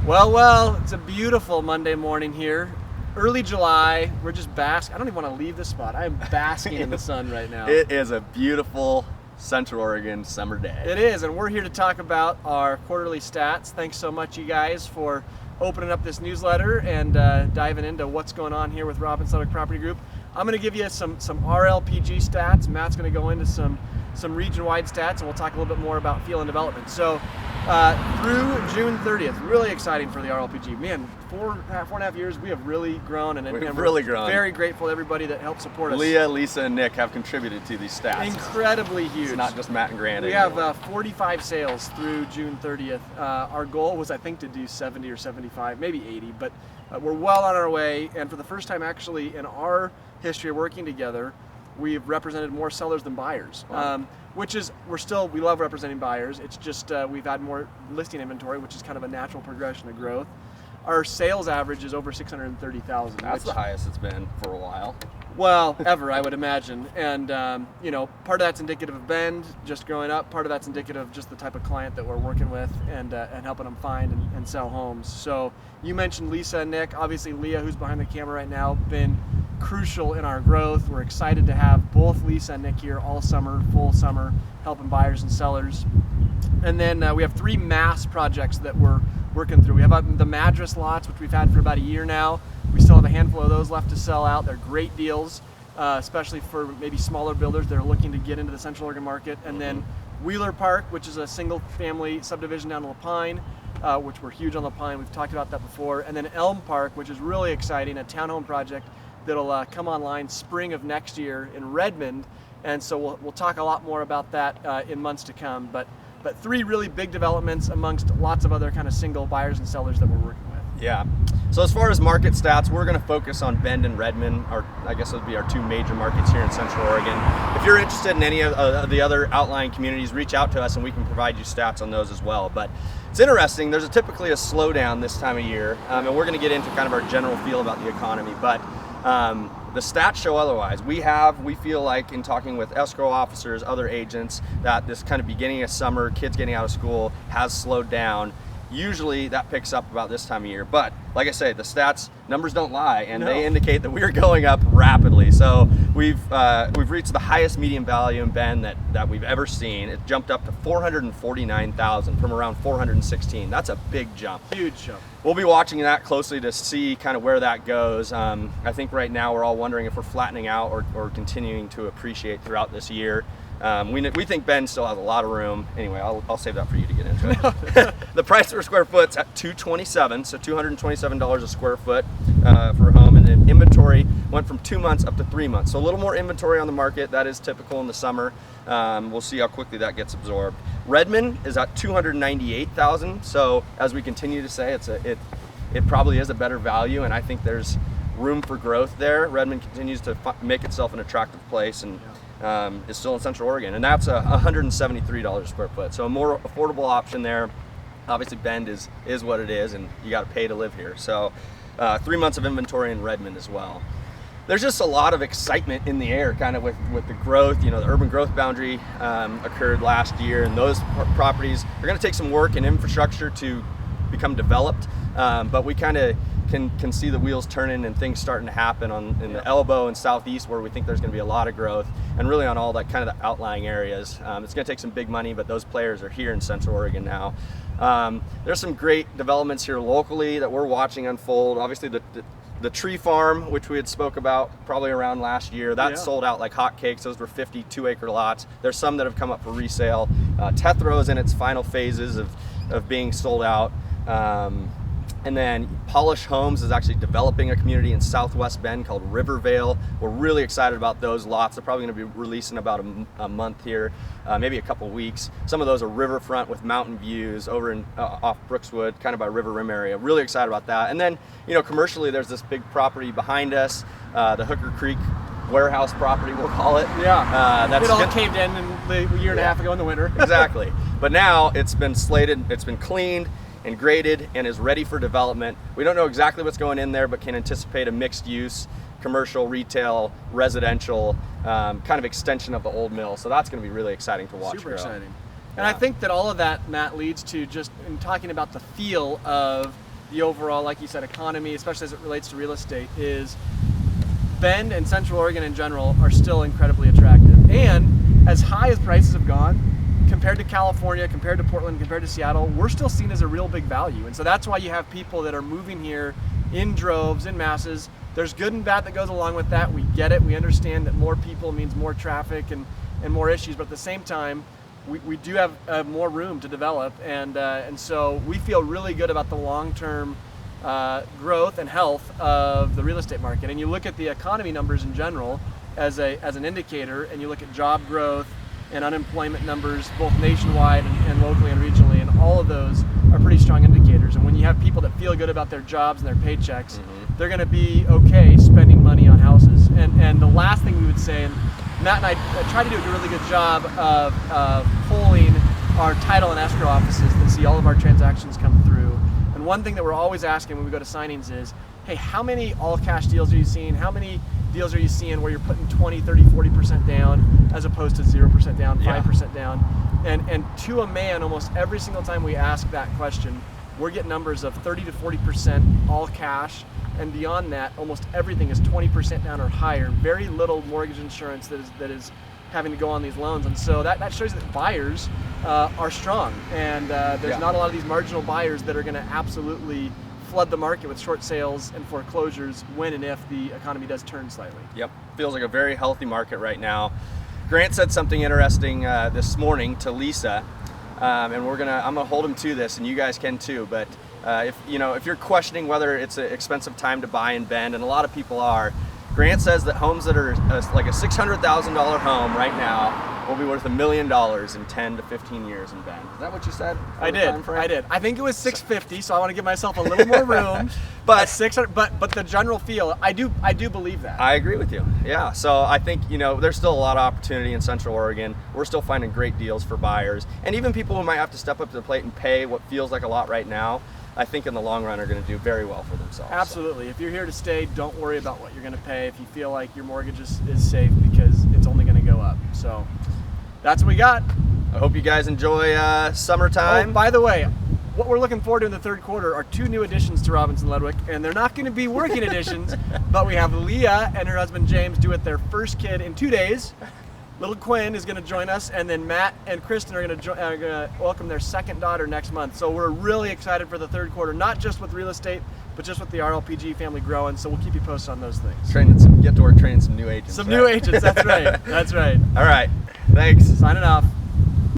Well, it's a beautiful Monday morning here. Early July, we're just basking. I don't even want to leave this spot. I am basking in the sun right now. It is a beautiful Central Oregon summer day. It is, and we're here to talk about our quarterly stats. Thanks so much, you guys, for opening up this newsletter and diving into what's going on here with Robbins Athletic Property Group. I'm going to give you some RLPG stats. Matt's going to go into some region-wide stats, and we'll talk a little bit more about field and development. So through June 30th, really exciting for the RLPG. Man, four and a half years, we have really grown, and We've we're really grown. Very grateful to everybody that helped support us. Leah, Lisa, and Nick have contributed to these stats. Incredibly huge. It's not just Matt and Grant We anymore. have 45 sales through June 30th. Our goal was, I think, to do 70 or 75, maybe 80, but we're well on our way. And for the first time, actually, in our history of working together, we've represented more sellers than buyers. Wow. Which is, we love representing buyers. It's just we've had more listing inventory, which is kind of a natural progression of growth. Our sales average is over 630,000. That's the highest it's been for a while. Well, ever, I would imagine. And, part of that's indicative of Bend, just growing up. Part of that's indicative of just the type of client that we're working with and helping them find and sell homes. So you mentioned Lisa and Nick. Obviously, Leah, who's behind the camera right now, been crucial in our growth. We're excited to have both Lisa and Nick here all summer, full summer, helping buyers and sellers. And then we have 3 mass projects that we're working through. We have the Madras lots, which we've had for about a year now. We still have a handful of those left to sell out. They're great deals, especially for maybe smaller builders that are looking to get into the Central Oregon market. And then Wheeler Park, which is a single family subdivision down in La Pine, which we're huge on La Pine. We've talked about that before. And then Elm Park, which is really exciting, a townhome project that'll come online spring of next year in Redmond. And so we'll talk a lot more about that in months to come. But 3 really big developments amongst lots of other kind of single buyers and sellers that we're working with. Yeah. So as far as market stats, we're going to focus on Bend and Redmond. I guess those would be our 2 major markets here in Central Oregon. If you're interested in any of the other outlying communities, reach out to us and we can provide you stats on those as well. But it's interesting. There's typically a slowdown this time of year, and we're going to get into kind of our general feel about the economy. But the stats show otherwise. We feel like in talking with escrow officers, other agents, that this kind of beginning of summer, kids getting out of school has slowed down. Usually that picks up about this time of year. But like I say, the stats, numbers don't lie, and they indicate that we are going up rapidly. So we've reached the highest median value in Bend that we've ever seen. It jumped up to 449,000 from around 416. That's a big jump. Huge jump. We'll be watching that closely to see kind of where that goes. I think right now we're all wondering if we're flattening out or continuing to appreciate throughout this year. We think Bend still has a lot of room. Anyway, I'll save that for you to get into it. The price per square foot's at $227, so $227 a square foot for a home, and then inventory went from 2 months up to 3 months. So a little more inventory on the market. That is typical in the summer. We'll see how quickly that gets absorbed. Redmond is at $298,000. So as we continue to say, it probably is a better value, and I think there's room for growth there. Redmond continues to make itself an attractive place, and is still in Central Oregon, and that's $173 a square foot. So a more affordable option there. Obviously Bend is what it is, and you got to pay to live here. So 3 months of inventory in Redmond as well. There's just a lot of excitement in the air kind of with the growth. The urban growth boundary occurred last year, and those properties are going to take some work and infrastructure to become developed, but we kind of can see the wheels turning and things starting to happen in the Elbow and Southeast, where we think there's going to be a lot of growth, and really on all that kind of the outlying areas. It's going to take some big money, but those players are here in Central Oregon now. There's some great developments here locally that we're watching unfold. Obviously the Tree Farm, which we had spoke about probably around last year, that sold out like hotcakes. Those were 52-acre lots. There's some that have come up for resale. Tethro is in its final phases of being sold out. And then Polish Homes is actually developing a community in Southwest Bend called Rivervale. We're really excited about those lots. They're probably going to be releasing about a month here, maybe a couple weeks. Some of those are riverfront with mountain views over in off Brookswood, kind of by River Rim area. Really excited about that. And then, commercially, there's this big property behind us, the Hooker Creek warehouse property, we'll call it. Yeah, it all caved in a year and a half ago in the winter. Exactly. But now it's been slated, it's been cleaned and graded and is ready for development. We don't know exactly what's going in there, but can anticipate a mixed use, commercial, retail, residential, kind of extension of the old mill. So that's going to be really exciting to watch. Super exciting. And I think that all of that, Matt, leads to just in talking about the feel of the overall, like you said, economy, especially as it relates to real estate, is Bend and Central Oregon in general are still incredibly attractive. And as high as prices have gone, compared to California, compared to Portland, compared to Seattle, we're still seen as a real big value. And so that's why you have people that are moving here in droves, in masses. There's good and bad that goes along with that. We get it. We understand that more people means more traffic and more issues. But at the same time, we do have more room to develop. And so we feel really good about the long-term growth and health of the real estate market. And you look at the economy numbers in general as an indicator, and you look at job growth and unemployment numbers both nationwide and locally and regionally, and all of those are pretty strong indicators. And when you have people that feel good about their jobs and their paychecks, they're going to be okay spending money on houses. And the last thing we would say, and Matt and I try to do a really good job of polling our title and escrow offices that see all of our transactions come through. And one thing that we're always asking when we go to signings is, hey, how many all cash deals are you seeing? How many deals are you seeing where you're putting 20, 30, 40% down as opposed to 0% down, 5% down? And to a man, almost every single time we ask that question, we're getting numbers of 30 to 40% all cash. And beyond that, almost everything is 20% down or higher. Very little mortgage insurance that is having to go on these loans. And so that shows that buyers are strong. And there's not a lot of these marginal buyers that are going to absolutely flood the market with short sales and foreclosures when and if the economy does turn slightly. Yep, feels like a very healthy market right now. Grant said something interesting this morning to Lisa, and I'm gonna hold him to this, and you guys can too. But if you're questioning whether it's an expensive time to buy in Bend, and a lot of people are, Grant says that homes that are like a $600,000 home right now will be worth $1 million in 10 to 15 years in Bend. Is that what you said? I did. I think it was 650, so I want to give myself a little more room. But 600. But the general feel, I do believe that. I agree with you. Yeah. So I think there's still a lot of opportunity in Central Oregon. We're still finding great deals for buyers, and even people who might have to step up to the plate and pay what feels like a lot right now, I think in the long run are going to do very well for themselves. Absolutely. If you're here to stay, don't worry about what you're going to pay if you feel like your mortgage is safe, because it's only going to go up. So that's what we got. I hope you guys enjoy summertime. Oh, by the way, what we're looking forward to in the third quarter are 2 new additions to Robinson Ledwick, and they're not going to be working additions, but we have Leah and her husband James due with their first kid in 2 days. Little Quinn is going to join us, and then Matt and Kristen are going to welcome their second daughter next month. So we're really excited for the third quarter, not just with real estate, but just with the RLPG family growing. So we'll keep you posted on those things. Get to work training some new agents. New agents, that's right. That's right. All right. Thanks. Signing off.